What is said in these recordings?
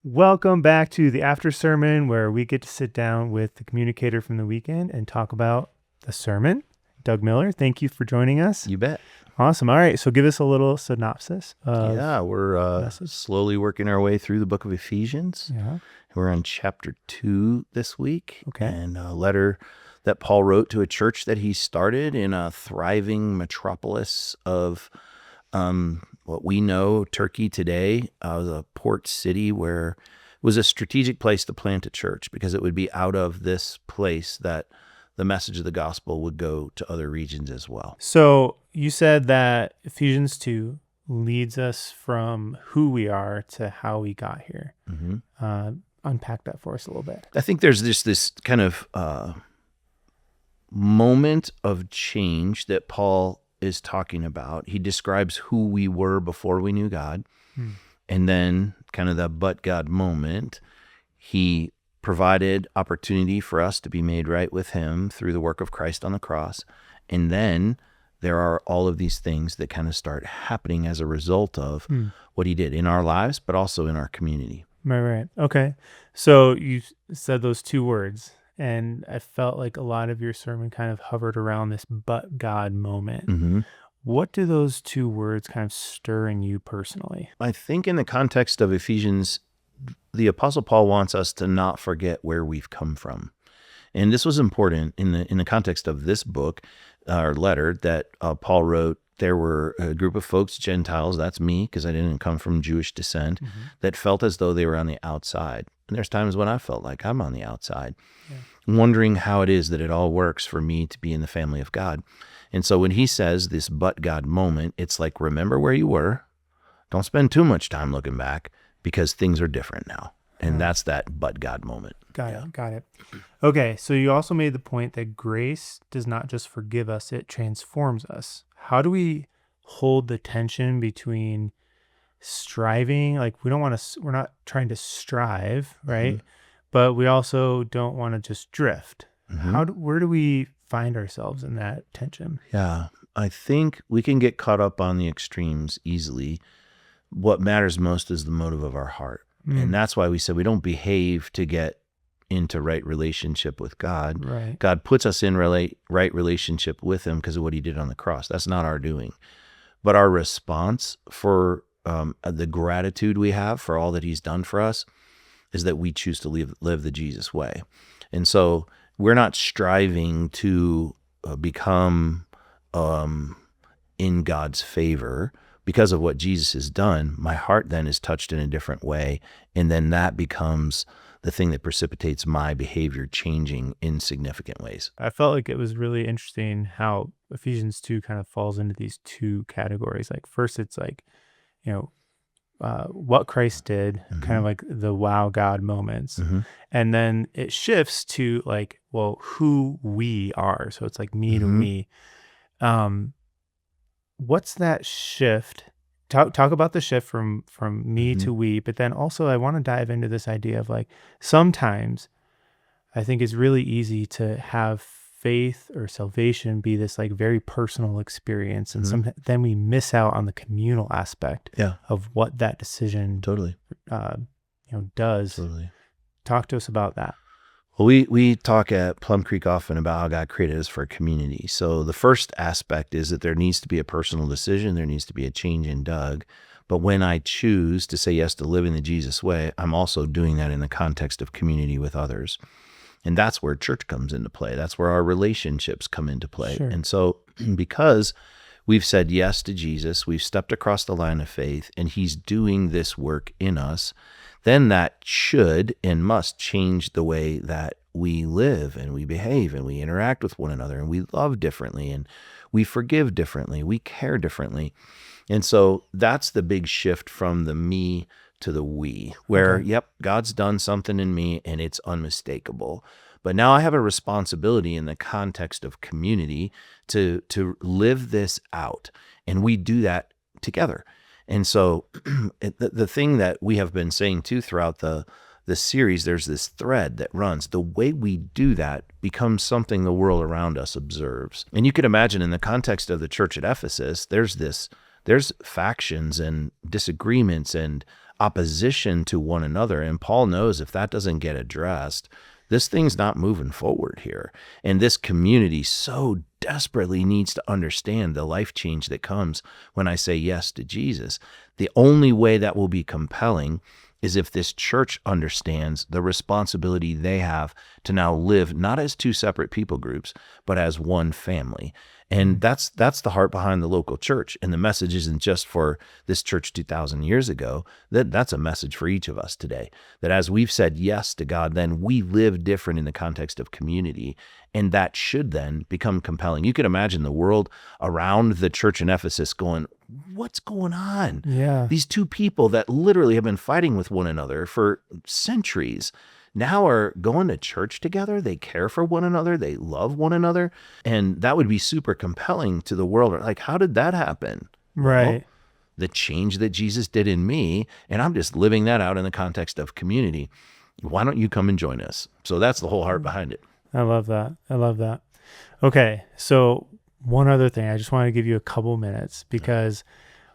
Welcome back to the after sermon, where we get to sit down with the communicator from the weekend and talk about the sermon. Doug Miller, thank you for joining us. You bet. Awesome. All right, so give us a little synopsis of We're message. slowly working our way through the book of Ephesians. Yeah. We're on chapter 2 this week. Okay. And a letter that Paul wrote to a church that he started in a thriving metropolis of what we know Turkey today, the port city where it was a strategic place to plant a church, because it would be out of this place that the message of the gospel would go to other regions as well. So you said that Ephesians 2 leads us from who we are to how we got here. Mm-hmm. Unpack that for us a little bit. I think there's this kind of moment of change that Paul is talking about. He describes who we were before we knew God. And then kind of the but God moment, he provided opportunity for us to be made right with him through the work of Christ on the cross. And then there are all of these things that kind of start happening as a result of what he did in our lives, but also in our community. Right. Okay. So you said those two words, and I felt like a lot of your sermon kind of hovered around this but God moment. Mm-hmm. What do those two words kind of stir in you personally? I think in the context of Ephesians, the Apostle Paul wants us to not forget where we've come from. And this was important in the context of this book or letter that Paul wrote. There were a group of folks, Gentiles, that's me, because I didn't come from Jewish descent, that felt as though they were on the outside. And there's times when I felt like I'm on the outside, wondering how it is that it all works for me to be in the family of God. And so when he says this but God moment, it's like, remember where you were. Don't spend too much time looking back, because things are different now. And that's that but God moment. Got it. Okay, so you also made the point that grace does not just forgive us, it transforms us. How do we hold the tension between striving? Like, we're not trying to strive, right? But we also don't want to just drift. Where do we find ourselves in that tension? Yeah, I think we can get caught up on the extremes easily. What matters most is the motive of our heart. And that's why we said we don't behave to get into right relationship with God. Right. God puts us in right relationship with him because of what he did on the cross. That's not our doing. But our response for the gratitude we have for all that he's done for us is that we choose to live the Jesus way. And so we're not striving to become in God's favor. Because of what Jesus has done, my heart then is touched in a different way, and then that becomes the thing that precipitates my behavior changing in significant ways. I felt like it was really interesting how Ephesians 2 kind of falls into these two categories. Like, first, it's like, what Christ did, kind of like the wow God moments. And then it shifts to like, well, who we are. So it's like me to me. What's that shift? Talk about the shift from me to we, but then also I want to dive into this idea of like, sometimes I think it's really easy to have faith or salvation be this like very personal experience, and then we miss out on the communal aspect of what that decision Totally does. Totally. Talk to us about that. Well, we talk at Plum Creek often about how God created us for a community. So the first aspect is that there needs to be a personal decision. There needs to be a change in Doug. But when I choose to say yes to living the Jesus way, I'm also doing that in the context of community with others. And that's where church comes into play. That's where our relationships come into play. Sure. And so because we've said yes to Jesus, we've stepped across the line of faith, and he's doing this work in us, then that should and must change the way that we live and we behave and we interact with one another, and we love differently and we forgive differently, we care differently. And so that's the big shift from the me to the we, where, God's done something in me and it's unmistakable. But now I have a responsibility in the context of community to live this out, and we do that together. And so the thing that we have been saying too throughout the series, there's this thread that runs. The way we do that becomes something the world around us observes. And you can imagine in the context of the church at Ephesus, there's factions and disagreements and opposition to one another. And Paul knows if that doesn't get addressed, this thing's not moving forward here. And this community so desperately needs to understand the life change that comes when I say yes to Jesus. The only way that will be compelling is if this church understands the responsibility they have to now live not as two separate people groups, but as one family. And that's the heart behind the local church. And the message isn't just for this church 2,000 years ago. That's a message for each of us today. That as we've said yes to God, then we live different in the context of community. And that should then become compelling. You can imagine the world around the church in Ephesus going, what's going on? Yeah. These two people that literally have been fighting with one another for centuries now are going to church together. They care for one another. They love one another. And that would be super compelling to the world. Like, how did that happen? Right. Well, the change that Jesus did in me, and I'm just living that out in the context of community. Why don't you come and join us? So that's the whole heart behind it. I love that. I love that. Okay. So one other thing, I just want to give you a couple minutes because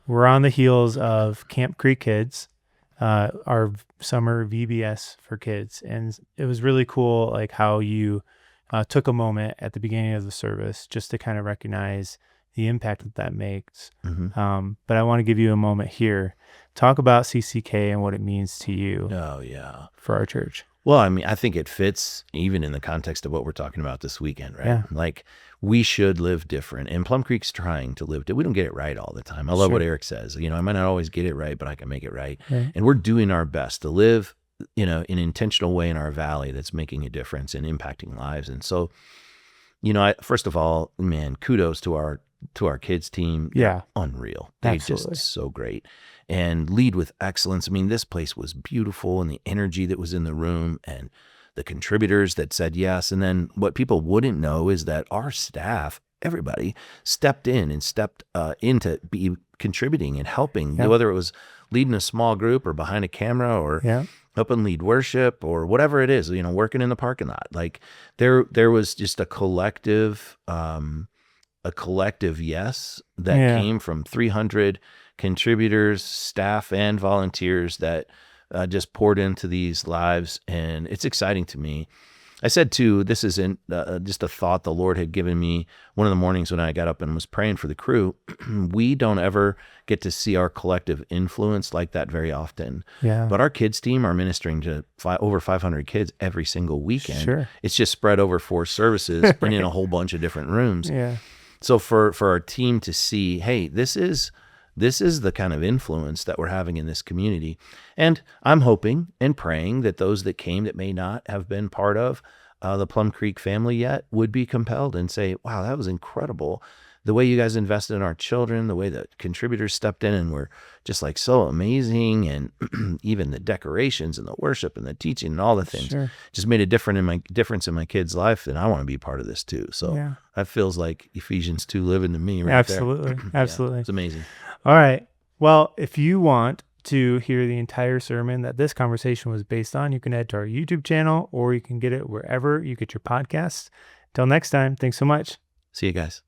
we're on the heels of Camp Creek Kids, our summer VBS for kids. And it was really cool, like how you took a moment at the beginning of the service just to kind of recognize the impact that makes. But I want to give you a moment here. Talk about CCK and what it means to you. Oh, yeah. For our church. Well, I mean, I think it fits even in the context of what we're talking about this weekend, right? Yeah. Like, we should live different. And Plum Creek's trying to live different. We don't get it right all the time. I love what Eric says. I might not always get it right, but I can make it right. And we're doing our best to live, in an intentional way in our valley that's making a difference and impacting lives. And so, first of all, man, kudos to our kids team. Yeah. Unreal. They're just so great. And lead with excellence. I mean, this place was beautiful, and the energy that was in the room and the contributors that said yes. And then what people wouldn't know is that our staff, everybody, stepped in to be contributing and helping, whether it was leading a small group or behind a camera or helping lead worship or whatever it is, working in the parking lot. Like there was just a collective yes that came from 300 contributors, staff, and volunteers that just poured into these lives. And it's exciting to me. I said too, this isn't just a thought the Lord had given me one of the mornings when I got up and was praying for the crew. We don't ever get to see our collective influence like that very often. Yeah. But our kids team are ministering to over 500 kids every single weekend. Sure. It's just spread over 4 services and in a whole bunch of different rooms. Yeah. So for our team to see, hey, this is the kind of influence that we're having in this community. And I'm hoping and praying that those that came that may not have been part of the Plum Creek family yet would be compelled and say, wow, that was incredible. The way you guys invested in our children, the way the contributors stepped in and were just like so amazing. And even the decorations and the worship and the teaching and all the things just made a difference in my kid's life. And I want to be part of this too. So that feels like Ephesians 2 living to me right Absolutely. there. Absolutely. It's amazing. All right. Well, if you want to hear the entire sermon that this conversation was based on, you can head to our YouTube channel or you can get it wherever you get your podcasts. Till next time, thanks so much. See you guys.